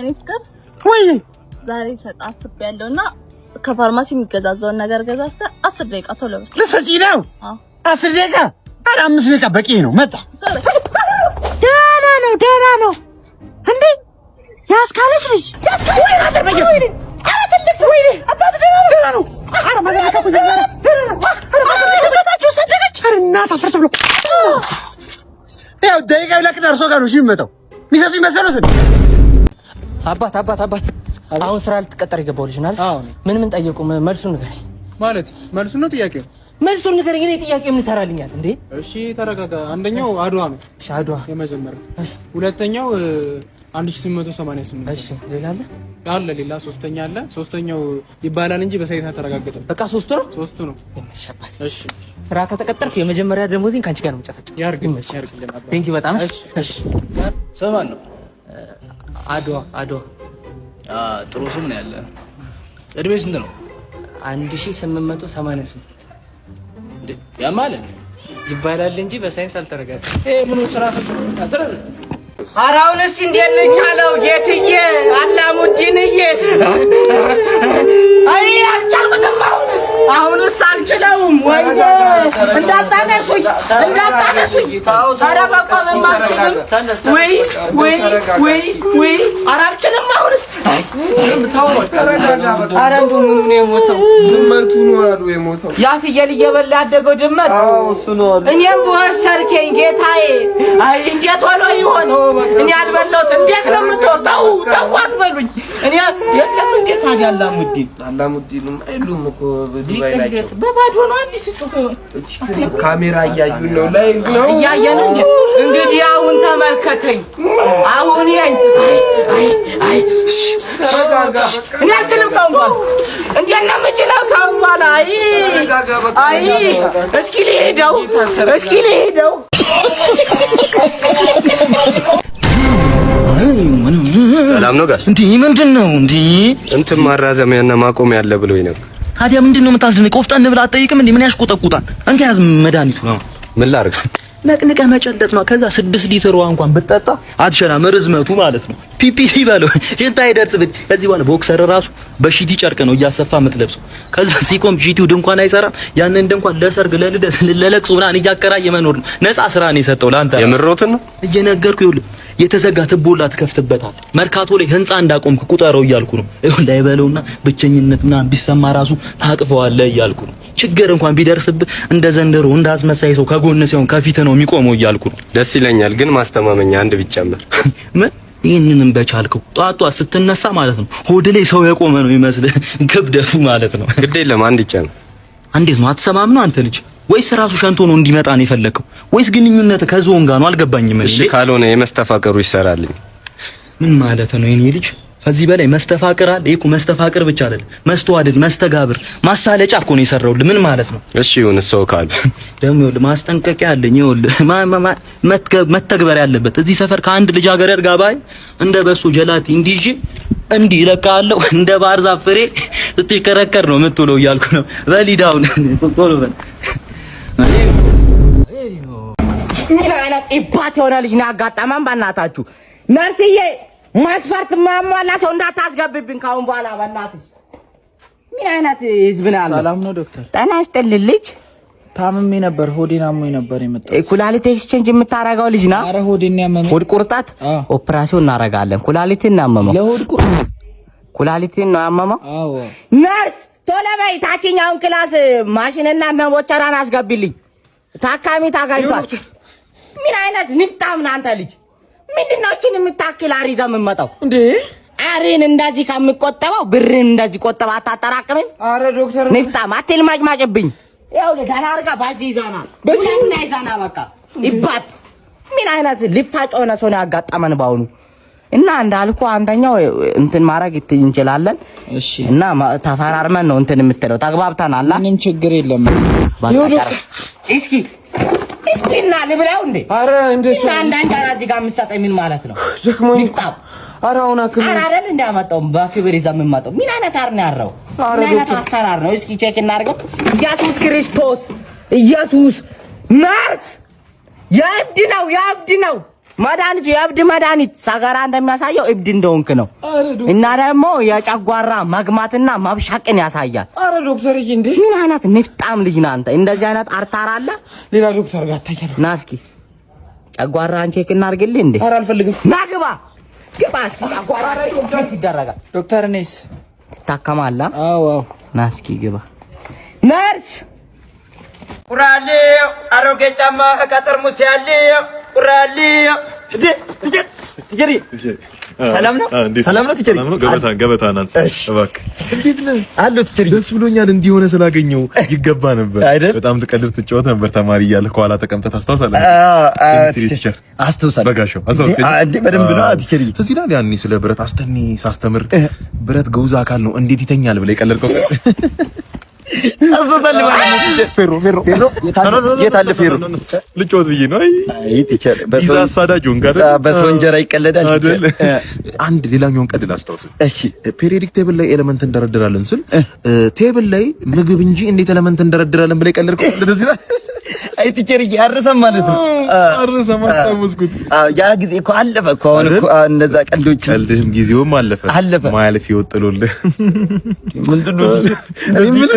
ፍቅር ወይ ዛሬ ሰጥ አስቤያለሁና ከፋርማሲ የሚገዛዛውን ነገር ገዛስተ 10 ደቂቃ ቶሎ በል። ልትሰጪ ነው? 10 ደቂቃ? ኧረ 5 ደቂቃ በቂ ነው። መጣ። ደህና ነው እንዴ? ያስካለች ልጅ ያው ደቂቃ ይለቅና እርሶ ጋር ነው የሚመጣው። የሚሰጡኝ መሰሎት አባት አሁን ስራ ልትቀጠር ይገባው ልጅ ናል። ምን ጠየቁ? መልሱን ንገረኝ። ማለት መልሱን ነው ጥያቄው? መልሱን ንገረኝ። እኔ ጥያቄ ምን ይሰራልኛል እንዴ? እሺ ተረጋጋ። አንደኛው አድዋ ነው። እሺ አድዋ የመጀመሪያው። ሁለተኛው 1888። እሺ ሌላ አለ ሌላ ሶስተኛ አለ። ሶስተኛው ይባላል እንጂ በሳይንስ አልተረጋገጠም። በቃ ሶስቱ ነው። እሺ ስራ ከተቀጠርክ የመጀመሪያ ደሞዜን ካንቺ ጋር ነው የምጨፈጭው። ያርግ። ቴንኪ በጣም እሺ። ስም ማን ነው? አድዋ ጥሩ ስም ነው ያለ። እድሜ ስንት ነው? 1888 እንዴ ያማል ይባላል እንጂ በሳይንስ አልተረጋገጠም። ምኑ ስራ ፈጥሮ አራውን እስቲ እንዴት ልቻለው ጌትዬ አላሙዲንዬ አይ አልቻልኩትም። አሁንስ አልችለውም። ወይኔ እንዳታነሱኝ ኧረ መቆምም አልችልም። ወይ ኧረ አልችልም። አሁንስ ኧረ እንደው ምኑ ነው የሞተው? ድመቱ ነው አሉ የሞተው። ያ ፍየል እየበላ ያደገው ድመት እሱ ነው አሉ። እኔም በወሰርከኝ ጌታዬ። አይ እንዴት ሆኖ ይሆን? እኔ አልበላሁት። እንዴት ነው የምትወጣው? ተው አትበሉኝ። እኔ የለም እንዴት አላሙዲንም አይሉም እኮ ዱባይ ናቸው። በባዶ ነው አዲስ ጽሁፍ ካሜራ እያዩ ነው ላይ ነው እያየን እንግዲህ አሁን ተመልከተኝ። አሁን ይሄን አይ እኔ አልችልም። ካሁን በኋላ እንዴት ነው የምችለው? ካሁን በኋላ አይ እስኪ ልሄደው ሰላም ነው ጋር እንዴ? ምንድነው እንዴ? እንትን ማራዘሚያና ማቆም ያለ ብሎኝ ነው። ታዲያ ምንድነው የምታስደንቀው? ቆፍጣን ብላ አትጠይቅም እንዴ? ምን ያሽቆጠቁጣል? እንካ ያዝ መድኃኒቱ ነው። ምን ላድርግ? ነቅንቀህ መጨለጥ ነው። ከዛ 6 ሊትር ውሃ እንኳን ብትጠጣ አትሸናም። ርዝመቱ ማለት ነው ፒፒሲ በለው ሽንታ አይደርስብህ። ከዚህ በኋላ ቦክሰር ራሱ በሺቲ ጨርቅ ነው እያሰፋ የምትለብሰው። ከዛ ሲቆም ሺቲው ድንኳን አይሰራም። ያንን ድንኳን ለሰርግ፣ ለልደት፣ ለለቅሶ ምናምን እያከራየ መኖር ነው። ነፃ ስራ ነው የሰጠው ለአንተ። የምሮትን ነው እየነገርኩህ። ይኸውልህ የተዘጋ ትቦላ ትከፍትበታል። መርካቶ ላይ ህንጻ እንዳቆምክ ቁጠረው እያልኩ ነው። ይኸውልህ አይበለውና ብቸኝነት ምናምን ቢሰማ ራሱ ታቅፈዋለህ እያልኩ ነው። ችግር እንኳን ቢደርስብህ እንደ ዘንድሮ እንዳትመሳይ ሰው ከጎን ሳይሆን ከፊት ነው የሚቆመው እያልኩ ነው። ደስ ይለኛል፣ ግን ማስተማመኛ አንድ ቢጨመር። ምን ይሄንንም በቻልከው ጧጧ ስትነሳ ማለት ነው ሆድ ላይ ሰው የቆመ ነው ይመስልህ ክብደቱ ማለት ነው። ግድ የለም አንድ ይጨመር። እንዴት ነው አትሰማም ነው አንተ ልጅ? ወይስ ራሱ ሸንቶ ነው እንዲመጣ ነው የፈለከው? ወይስ ግንኙነት ከዞን ጋር ነው? አልገባኝም። እሺ ካልሆነ የመስተፋቀሩ ይሰራልኝ። ምን ማለት ነው የኔ ልጅ? ከዚህ በላይ መስተፋቅር አለ? እኮ መስተፋቅር ብቻ አይደለም፣ መስተዋደድ፣ መስተጋብር፣ ማሳለጫ እኮ ነው የሰራውልህ። ምን ማለት ነው? እሺ ይሁን። ሰው ካሉ ደግሞ ይኸውልህ ማስጠንቀቂያ አለኝ። ይኸውልህ መተግበር ያለበት እዚህ ሰፈር ከአንድ ልጃገረድ ጋር ባይ እንደ በሶ ጀላቲ እንዲጂ እንዲህ እለካለሁ እንደ ባህር ዛፍ ፍሬ ስትከረከር ነው የምትውለው እያልኩ ነው። በሊዳውን ቶሎ በል። ምን አይነት ኢባት የሆነ ልጅ ነው ያጋጠመን? በእናታችሁ ናንሲዬ ማስፈርት ማሟላ ሰው እንዳታስገብብኝ ካሁን በኋላ በእናትሽ። ምን አይነት ህዝብ ነው ያለው? ሰላም ነው ዶክተር? ጤና ይስጥልኝ ልጅ። ታምሜ ነበር፣ ሆዴን አሞኝ ነበር የመጣው። ኩላሊት ኤክስቼንጅ የምታረጋው ልጅ ነው? አረ ሆዴን ያመመኝ። ሆድ ቁርጠት ኦፕራሲዮን እናረጋለን። ኩላሊትን ነው ያመመው። ለሆድ ቁርጠት ኩላሊትን ነው ያመመው? አዎ። ነርስ ቶሎ በይ ታችኛውን ክላስ ማሽንና ነቦቸራን አስገቢልኝ። ታካሚ ታጋይቷል። ምን አይነት ንፍጣም ነው አንተ ልጅ? ምንድነው እቺን የምታክል አሪዛ የምመጣው እንዴ? አሬን እንደዚህ ከምቆጠበው ብርን እንደዚህ ቆጠባ አታጠራቅምም? አረ ዶክተር ንፍጣም አትልማጭማጭብኝ። ያው ለዳና አርጋ ባዚ ይዛና በሻና ይዛና በቃ ይባት። ምን አይነት ሊፋጭ ሆነ ሰው ነው ያጋጠመን ባሁኑ። እና እንዳልኩ አንደኛው እንትን ማድረግ እንችላለን። እሺ። እና ተፈራርመን ነው እንትን የምትለው ተግባብተናል። ምንም ችግር የለም። እስኪ እና ልብላው እንዴ? አረ እንደሱ አንዳንድ እዚህ ጋር የምትሰጠኝ ምን ማለት ነው? ንፍጣም አረ አሁን አክም አረ አይደል እንዳመጣው በክብር ይዘህ የምትመጣው ምን አይነት አር ነው ያረው? ምን አይነት አስተራር ነው? እስኪ ቼክ እናድርገው። ኢየሱስ ክርስቶስ ኢየሱስ ናርስ ያብድ ነው መድኃኒቱ የእብድ መድኃኒት ሰገራ እንደሚያሳየው እብድ እንደሆንክ ነው። እና ደግሞ የጨጓራ መግማትና መብሸቅን ያሳያል። አረ ዶክተርዬ እንዴ ምን አይነት ንፍጣም ልጅ ነህ አንተ? እንደዚህ አይነት አርታራ አለ? ሌላ ዶክተር ጋር ታያለህ። ና እስኪ ጨጓራህን ቼክ እናድርግልህ እንዴ? አረ አልፈልግም። ና ግባ ግባ እስኪ ጨጓራ ቼክ ይደረጋል። ዶክተር ነይስ ትታከማለህ? አዎ ና እስኪ ግባ። ነርስ ቁራሌ አሮጌ ጫማ ከጠርሙስ ያለ ቁራሌ ትጀሪ ሰላም ነው። ሰላም ነው ትጀሪ። ገበታ ናት። እባክህ እንዴት ነህ? አለሁ ትጀሪ። ደስ ብሎኛል እንዲሆነ ስላገኘው። ይገባ ነበር በጣም ትቀልድ ትጫወት ነበር ተማሪ እያለህ ከኋላ ተቀምጠህ ታስታውሳለህ? ቲቸር አስታውሳለሁ። በጋሻው እንዴ በደንብ ነው ትጀሪ። ትዝ ይላል ያኔ ስለ ብረት አስተኒ ሳስተምር ብረት ገውዛ አካል ነው እንዴት ይተኛል ብለህ የቀለድከው አስተውሳለሁ ማለት ነው። ፌሮ የታለ ፌሮ ልጮት ብዬ ነው። አይ ቲቸር በሰው አሳዳጁን ጋር በሰው እንጀራ ይቀለዳል ቲቸር። አንድ ሌላኛውን ቀልድ ላስታውስ። እሺ ፔሪዮዲክ ቴብል ላይ ኤሌመንት እንደረድራለን ስል ቴብል ላይ ምግብ እንጂ እንዴት ኤሌመንት እንደረድራለን ብለህ የቀለድከው እንደዚህ ነው። አይ ቲቸር ያረሰም ማለት ነው። አረሰም አስታውስኩት። ያ ጊዜ እኮ አለፈ እኮ አሁን እኮ እነዛ ቀልዶች ቀልድህም ጊዜውም አለፈ። ማያልፍ ይወጥሉልህ ምንድነው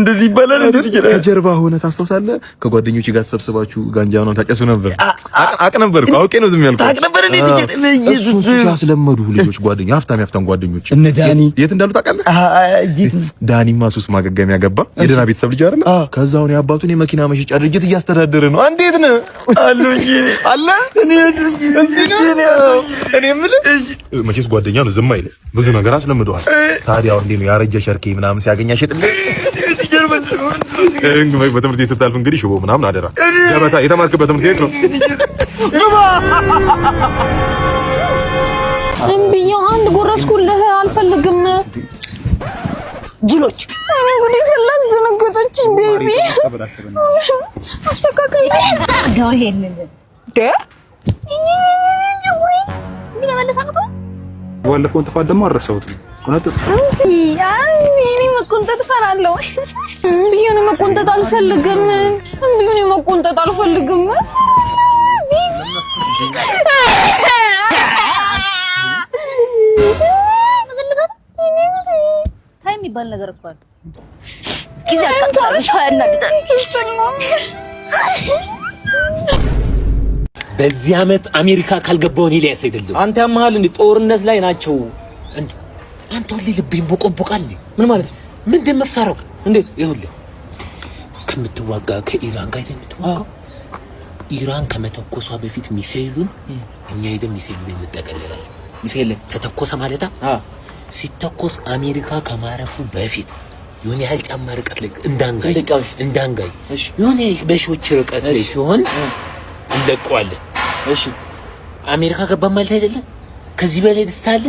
እንደዚህ ይባላል። እንዴት ይችላል? ከጀርባ ሆነ ታስታውሳለህ? ከጓደኞች ጋር ተሰብስባችሁ ጋንጃ ነው ታጨሱ ነበር። አቅ ነበር እኮ አውቄ ነው ዝም ያልኩት። ታውቅ ነበር እንዴ? ኢየሱስ ያስለመዱ ልጆች ጓደኞች ሀብታም ጓደኞች እነ ዳኒ የት እንዳሉ ታውቃለህ? ዳኒማ ሱስ ማገገሚያ ገባ። የደህና ቤተሰብ ልጅ አይደለ? ከዛ አሁን የአባቱን የመኪና መሸጫ ድርጅት እያስተዳደረ ነው። እንዴት ነው አሉ እንጂ አለ እኔ የምልህ መቼስ ጓደኛ ነው ዝም አይልም። ብዙ ነገር አስለምደዋል። ታዲያ አሁን እንዴ ነው ያረጀ ሸርኬ ምናምን ሲያገኝ አይሸጥልህ? በትምህርት ቤት ስታልፍ እንግዲህ ሽቦ ምናምን አደራ። ገበታ የተማርክበት ትምህርት ቤት ነው። እምቢኛው አንድ ጎረስኩልህ አልፈልግም። ጅሎች እኔ ጉዴ ፈላስ ደነገጠች። ቤቢ አስተካክል ነው ይሄንን ምን መለሳቀቶ ባለፈውን ጥፋት ደግሞ አረሳሁት። እኔ መቆንጠጥ እፈራለሁ። እምቢኝ መቆንጠጥ አልፈልግም። እምቢኝ መቆንጠጥ አልፈልግም። ታይ የሚባል ነገር እኮ አለ። ጊዜ በዚህ አመት አሜሪካ ካልገባው እኔ ሊያስ አይደለም። አንተ ያመሃል እንዴ? ጦርነት ላይ ናቸው እንዴ? አንተ ሁሌ ልብህን ቦቆቦቃል። ምን ማለት ነው? ምን እንደምፈራው እንዴት? ይኸውልህ ከምትዋጋ ከኢራን ጋር እንደምትዋጋው ኢራን ከመተኮሷ በፊት ሚሳኤሉን እኛ ሄደን ሚሳኤሉን እንጠቀልላለን። ሚሳኤል ተተኮሰ ማለት ሲተኮስ አሜሪካ ከማረፉ በፊት የሆነ ያህል ጫማ ርቀት ላይ እንዳንጋይ የሆነ በሺዎች ርቀት ላይ ሲሆን እንለቀዋለን። እሺ አሜሪካ ገባ ማለት አይደለም። ከዚህ በላይ ደስታ አለ?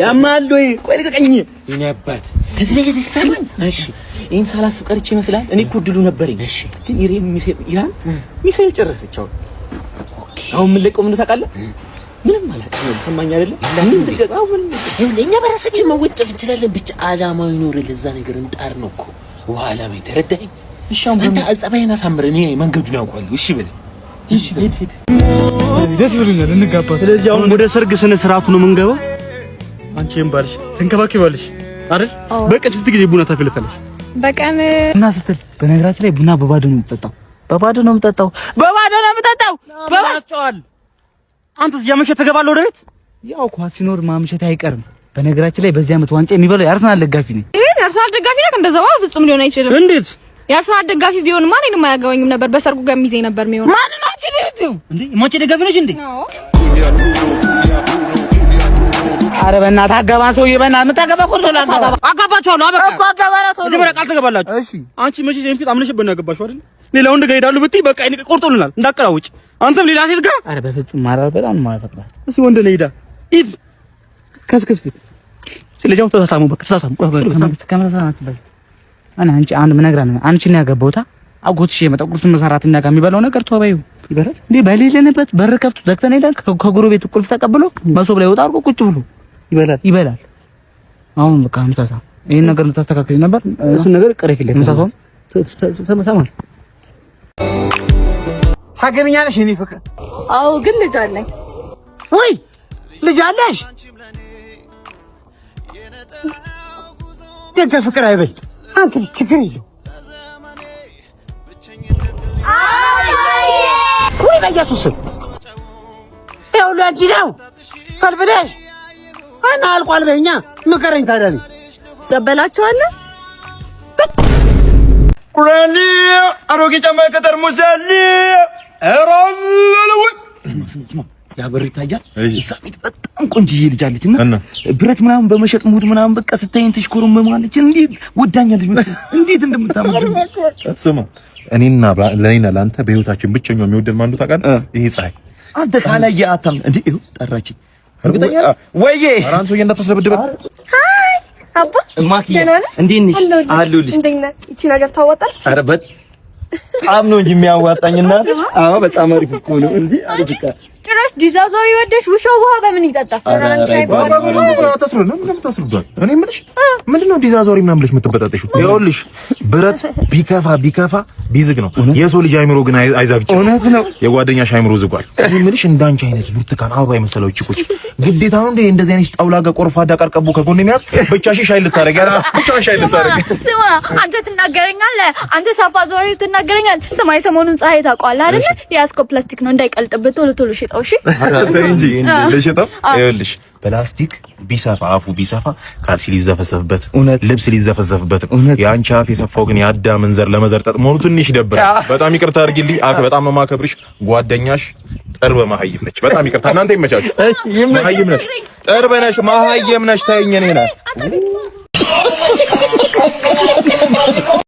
ያማል ወይ? ቆይ ልቀቀኝ። የኔ አባት ከዚህ በላይ ደስታ አለ? እሺ ይሄን ሳላስብ ቀርቼ ይመስላል። እኔ እኮ ድሉ ነበረኝ። እሺ ግን ኢራን ሚሳኤል ጨረሰች። አሁን ምን ለቀው ምን ታውቃለህ? ምንም ማለት ነው። ሰማኝ አይደለም? እኛ በራሳችን መወጨፍ እንችላለን። ብቻ አላማው ይኖር ለዛ ነገር እንጣር ነው እኮ ዋላ ላይ ተረዳኸኝ? እሺ አሁን አንተ ጸባይና ሳምር እኔ መንገዱን ያውቃለሁ። እሺ በል እሺ ሂድ። ደስ ብሎኛል እንጋባ። ስለዚህ አሁን ወደ ሰርግ ስነ ስርዓቱ ነው የምንገባው። አንቺም ባልሽ ተንከባከባልሽ አይደል? በቀን ስንት ጊዜ ቡና ታፈልታለሽ? በቀን ቡና ስትል በነገራችን ላይ ቡና በባዶ ነው የምጠጣው። በባዶ ነው የምጠጣው። በባዶ አንተስ ያመሸ ተገባለህ ወደ ቤት? ያው ኳስ ሲኖር ማምሸት አይቀርም። በነገራችን ላይ በዚህ አመት ዋንጫ የሚበላው የአርሰናል ደጋፊ ነኝ። የአርሰናል ደጋፊ ነህ? እንደዛው ፍጹም ሊሆን አይችልም። እንዴት? የአርሰናል ደጋፊ ቢሆንማ እኔንም አያገባኝም ነበር። በሰርጉ ጋር ሚዜ ነበር የሚሆነው። ማን ነው እንዴ? ሞቼ ደጋፊ ነሽ እንዴ? ኧረ በእናትህ አጋባ ሰውዬ፣ በእናትህ የምታገባ እኮ ነው። አጋባችኋለሁ። አበቃ እኮ አጋባናት። እዚህ በቃ አልተገባላችሁ። እሺ አንቺ መቼ ጀምፊት አምነሽበት ነው ያገባሽው አይደል? ሌላ ወንድ ጋር ሄዳሉ ብትይ በቃ እኔ ቆርጦልናል። እንዳቀራውጭ አንተም ሌላ ሴት ጋር። ኧረ በፍጹም ማራር በጣም ማራፈቅላት። እሺ ወንድ ነው ሄዳ ሂድ ከስከስ ፊት ስለዚህ አሁን ተሳሳሙ። በቃ ተሳሳሙ። ከመሳሳማት በፊት አንቺ አንድ ምን ነግራ ነው አንቺ ነው ያገባውታ አጎትሽ የመጣው ቁርስ መሰራትና ጋር የሚበላው ነገር ተወባዩ ይበራል እንዴ? በሌለንበት በር ከፍቶ ዘግተን ሄዳል። ከጎረቤቱ ቁልፍ ተቀብሎ መሶብ ላይ ወጣ አድርጎ ቁጭ ብሎ ይበላል። አሁን በቃ ምታሳ ይሄን ነገር ልታስተካክል ነበር። እሱ ነገር ቀረፊለት ምታሳው ተሰማል። ታገቢኛለሽ የኔ ፍቅር? አዎ ግን ልጅ አለኝ። ወይ ልጅ አለሽ? ደገ ፍቅር አይበልጥ። አንተ ችግር የለው። ወይ በኢየሱስ ይኸውልህ አንቺ ነው ፈልፍለሽ እና አልቋል በእኛ ምከረኝ ታዲያ ነው ተበላችኋለህ ቁራኒ አሮጌ ጫማ ከጠርሙስ ያለ እራለሁ ያበር ይታያል። እዛ ቤት በጣም ቆንጅዬ ልጅ አለችና ብረት ምናምን በመሸጥ ሙድ ምናምን በቃ ስታይን ትሽኮረመማለች። እንዴት ወዳኛለች እንዴት እንደምታምር ስማ። እኔና ለአንተ በህይወታችን ብቸኛው የሚወደድ ማንዱ ታውቃለህ? ይሄ ፀሐይ አንተ ካላየ አታም እንዴ ይኸው ጠራችኝ። እርግጠኛ ወይዬ አራንሶ እንዳተሰብድበ ሃይ አባ ማኪያ እንዴት ነሽ? አሉልሽ እንዴት ነህ? እቺ ነገር ታወጣለች? ኧረ በጣም ነው እንጂ የሚያዋጣኝና አዎ በጣም አሪፍ እኮ ነው እንዴ አሪፍካ ጭራሽ ዲዛዞሪ ወደሽ ውሻው ውሃ በምን ይጠጣ? እኔ የምልሽ ምንድነው ዲዛዞሪ ምናምን ብለሽ የምትበጣጠሽው? ይኸውልሽ ብረት ቢከፋ ቢዝግ ነው። የሰው ልጅ አይምሮ ግን አይዛግጭ። እውነት ነው። የጓደኛሽ አይምሮ ዝጓል። እኔ የምልሽ እንዳንቺ አይነት ብርቱካን አበባ የመሰለው ቺኮች ግዴታ ነው እንዴ እንደዚህ አይነት ጣውላ ጋር ቆርፋዳ ቀርቀቡ ከጎን የሚያዝ ብቻሽ ሻይ ልታረጊ ያላ ብቻሽ ሻይ ልታረጊ። ስማ አንተ ትናገረኛለህ፣ አንተ ሳፋዞሪ ትናገረኛለህ። ስማ የሰሞኑን ፀሐይ ታውቀዋለህ አይደል? የያዝከው ፕላስቲክ ነው እንዳይቀልጥብህ ቶሎ ቶሎ ሽጠው። እሺ እንጂ ለሽጠው ይኸውልሽ ፕላስቲክ ቢሰፋ አፉ ቢሰፋ ካልሲ ሊዘፈዘፍበት ልብስ ሊዘፈዘፍበት የአንቺ አፍ የሰፋው ግን የአዳምን ዘር ለመዘርጠጥ መሆኑ ትንሽ ይደብራል። በጣም ይቅርታ አድርጊልኝ። በጣም ነው የማከብርሽ። ጓደኛሽ ጥርበ መሀይም ነች። በጣም ይቅርታ። እናንተ ይመቻችሁ። መሀይም ነሽ፣ ጥርበ ነሽ፣ መሀይም ነሽ። ተይኝ እኔ ነኝ